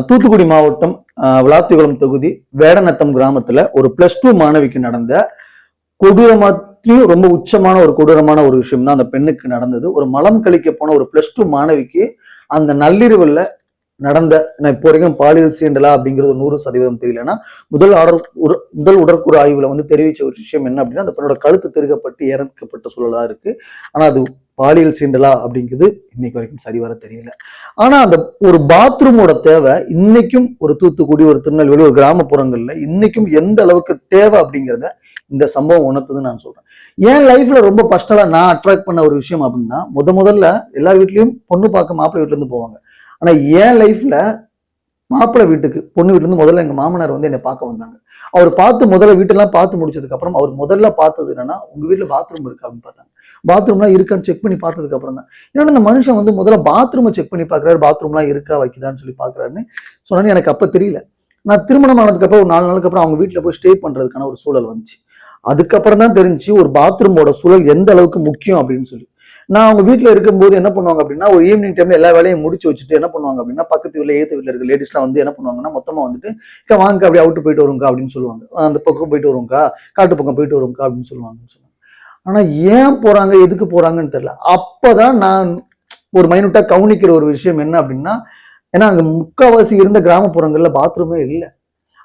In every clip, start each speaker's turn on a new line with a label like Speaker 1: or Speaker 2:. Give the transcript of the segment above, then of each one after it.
Speaker 1: தூத்துக்குடி மாவட்டம் விளாத்திகுளம் தொகுதி வேடநத்தம் கிராமத்துல ஒரு +2 மாணவிக்கு நடந்த கொடூரமாத்தையும் ரொம்ப உச்சமான ஒரு கொடூரமான ஒரு விஷயம் தான் அந்த பெண்ணுக்கு நடந்தது. ஒரு மலம் கழிக்க போன ஒரு +2 மாணவிக்கு அந்த நள்ளிரவுல நடந்த இப்போ வரைக்கும் பாலியல் சீண்டலா அப்படிங்கிறது 100% தெரியலன்னா முதல் உடற்கூறு ஆய்வுல வந்து தெரிவிச்ச ஒரு விஷயம் என்ன அப்படின்னா அந்த பெண்ணோட கழுத்து திருகப்பட்டு இறக்கப்பட்ட சூழலா இருக்கு. ஆனா அது பாலியல் சீண்டலா அப்படிங்கிறது இன்னைக்கு வரைக்கும் சரிவர தெரியல. ஆனா அந்த ஒரு பாத்ரூமோட தேவை இன்னைக்கும் ஒரு தூத்துக்குடி, ஒரு திருநெல்வேலி, ஒரு கிராமப்புறங்கள்ல இன்னைக்கும் எந்த அளவுக்கு தேவை அப்படிங்கிறத இந்த சம்பவம் உணர்த்துதுன்னு நான் சொல்றேன். என் லைஃப்ல ரொம்ப பர்சனலா நான் அட்ராக்ட் பண்ண ஒரு விஷயம் அப்படின்னா முதல்ல எல்லார் வீட்லயும் பொண்ணு பார்க்க மாப்பிள்ளை வீட்டுல இருந்து போவாங்க. ஆனா என் லைஃப்ல மாப்பிள்ளை வீட்டுக்கு பொண்ணு வீட்டுல இருந்து முதல்ல எங்க மாமனார் வந்து என்னை பார்க்க வந்தாங்க. அவர் பார்த்து முதல்ல வீட்டெல்லாம் பார்த்து முடிச்சதுக்கு அப்புறம் அவர் முதல்ல பார்த்தது என்னன்னா உங்க வீட்டுல பாத்ரூம் இருக்கா அப்படின்னு பார்த்தாங்க. பாத்ரூம்லாம் இருக்கான்னு செக் பண்ணி பார்த்ததுக்கு அப்புறம் தான் ஏன்னா இந்த மனுஷன் வந்து முதல்ல பாத்ரூமை செக் பண்ணி பார்க்கறாரு, பாத்ரூம்லாம் இருக்கா வைக்குதான்னு சொல்லி பார்க்கறாருன்னு சொன்னாலும் எனக்கு அப்ப தெரியல. நான் திருமணம் ஆனதுக்கு அப்புறம் ஒரு 4 நாளுக்கு அப்புறம் அவங்க வீட்டுல போய் ஸ்டே பண்றதுக்கான ஒரு சூழல் வந்துச்சு. அதுக்கப்புறம் தான் தெரிஞ்சு ஒரு பாத்ரூமோட சூழல் எந்த அளவுக்கு முக்கியம் அப்படின்னு சொல்லி. நான் அவங்க வீட்டுல இருக்கும்போது என்ன பண்ணுவாங்க அப்படின்னா ஒரு ஈவினிங் டைம்ல எல்லா வேலையும் முடிச்சு வச்சுட்டு என்ன பண்ணுவாங்க அப்படின்னா பக்கத்து வீட்டுல ஏத்து வீட்டுல இருக்க லேடிஸ்லாம் வந்து என்ன பண்ணுவாங்கன்னா மொத்தமா வந்துட்டு வாங்க அப்படியே அவுட்டு போயிட்டு வரும்க்கா அப்படின்னு சொல்லுவாங்க. அந்த பக்கம் போயிட்டு வரும்க்கா, காட்டு பக்கம் போயிட்டு வரும்க்கா அப்படின்னு சொல்லுவாங்க. ஆனா ஏன் போறாங்க, எதுக்கு போறாங்கன்னு தெரியல. அப்பதான் நான் ஒரு மைனூட்டா கவனிக்கிற ஒரு விஷயம் என்ன அப்படின்னா ஏன்னா அங்க முக்காவாசி இருந்த கிராமப்புறங்கள்ல பாத்ரூமே இல்லை.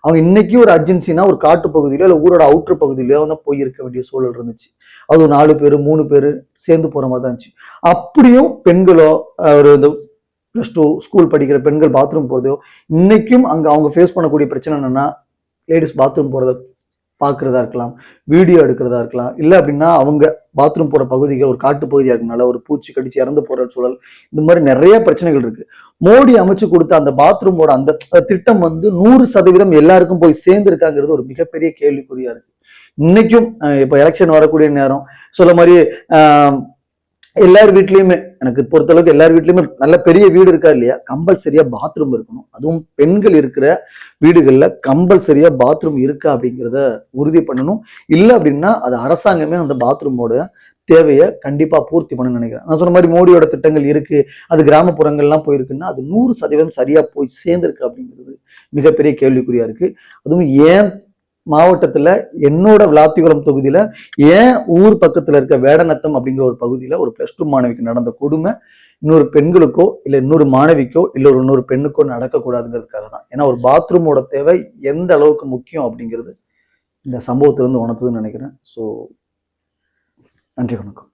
Speaker 1: அவங்க இன்னைக்கு ஒரு அர்ஜென்சினா ஒரு காட்டு பகுதியிலோ இல்ல ஊரோட அவுட்டர் பகுதியிலோ வந்து போய் இருக்க வேண்டிய சூழல் இருந்துச்சு. அது ஒரு 4 பேரு 3 பேரு சேர்ந்து போற மாதிரி தான் இருந்துச்சு. அப்படியும் பெண்களோ ஒரு இந்த +2 ஸ்கூல் படிக்கிற பெண்கள் பாத்ரூம் போறதோ இன்னைக்கும் அங்க அவங்க ஃபேஸ் பண்ணக்கூடிய பிரச்சனை என்னன்னா லேடிஸ் பாத்ரூம் போறத பாக்குறதா இருக்கலாம், வீடியோ எடுக்கிறதா இருக்கலாம், இல்ல அப்படின்னா அவங்க பாத்ரூம் போற பகுதிகள் ஒரு காட்டு பகுதியா இருக்கனால ஒரு பூச்சி கடிச்சு இறந்து போற சூழல், இந்த மாதிரி நிறைய பிரச்சனைகள் இருக்கு. மோடி அமைச்சு கொடுத்த அந்த பாத்ரூமோட அந்த திட்டம் வந்து 100% எல்லாருக்கும் போய் சேர்ந்திருக்காங்கிறது ஒரு மிகப்பெரிய கேள்விக்குறியா இருக்கு. இன்னைக்கும் இப்ப எலெக்ஷன் வரக்கூடிய நேரம் சொல்ல மாதிரி எல்லார் வீட்லயுமே எனக்கு பொறுத்தளவுக்கு எல்லார் வீட்லயுமே நல்ல பெரிய வீடு இருக்கா இல்லையா கம்பல்சரியா பாத்ரூம் இருக்கணும். அதுவும் பெண்கள் இருக்கிற வீடுகள்ல கம்பல்சரியா பாத்ரூம் இருக்கா அப்படிங்கிறத உறுதி பண்ணணும். இல்லை அப்படின்னா அது அரசாங்கமே அந்த பாத்ரூமோட தேவையை கண்டிப்பா பூர்த்தி பண்ண நினைக்கிறேன். நான் சொன்ன மாதிரி மோடியோட திட்டங்கள் இருக்கு, அது கிராமப்புறங்கள்லாம் போயிருக்குன்னா அது 100% சரியா போய் சேர்ந்திருக்கு அப்படிங்கிறது மிகப்பெரிய கேள்விக்குறியா இருக்கு. அதுவும் ஏன் மாவட்டத்துல என்னோட விளாத்திகுளம் தொகுதியில ஏன் ஊர் பக்கத்துல இருக்க வேடநத்தம் அப்படிங்கிற ஒரு பகுதியில ஒரு +2 மாணவிக்கு நடந்த கொடுமை இன்னொரு பெண்களுக்கோ இல்ல இன்னொரு மாணவிக்கோ இல்ல இன்னொரு பெண்ணுக்கோ நடக்கக்கூடாதுங்கிறதுக்காக தான். ஏன்னா ஒரு பாத்ரூமோட தேவை எந்த அளவுக்கு முக்கியம் அப்படிங்கிறது இந்த சம்பவத்திலிருந்து உணர்த்துதுன்னு நினைக்கிறேன். ஸோ நன்றி, வணக்கம்.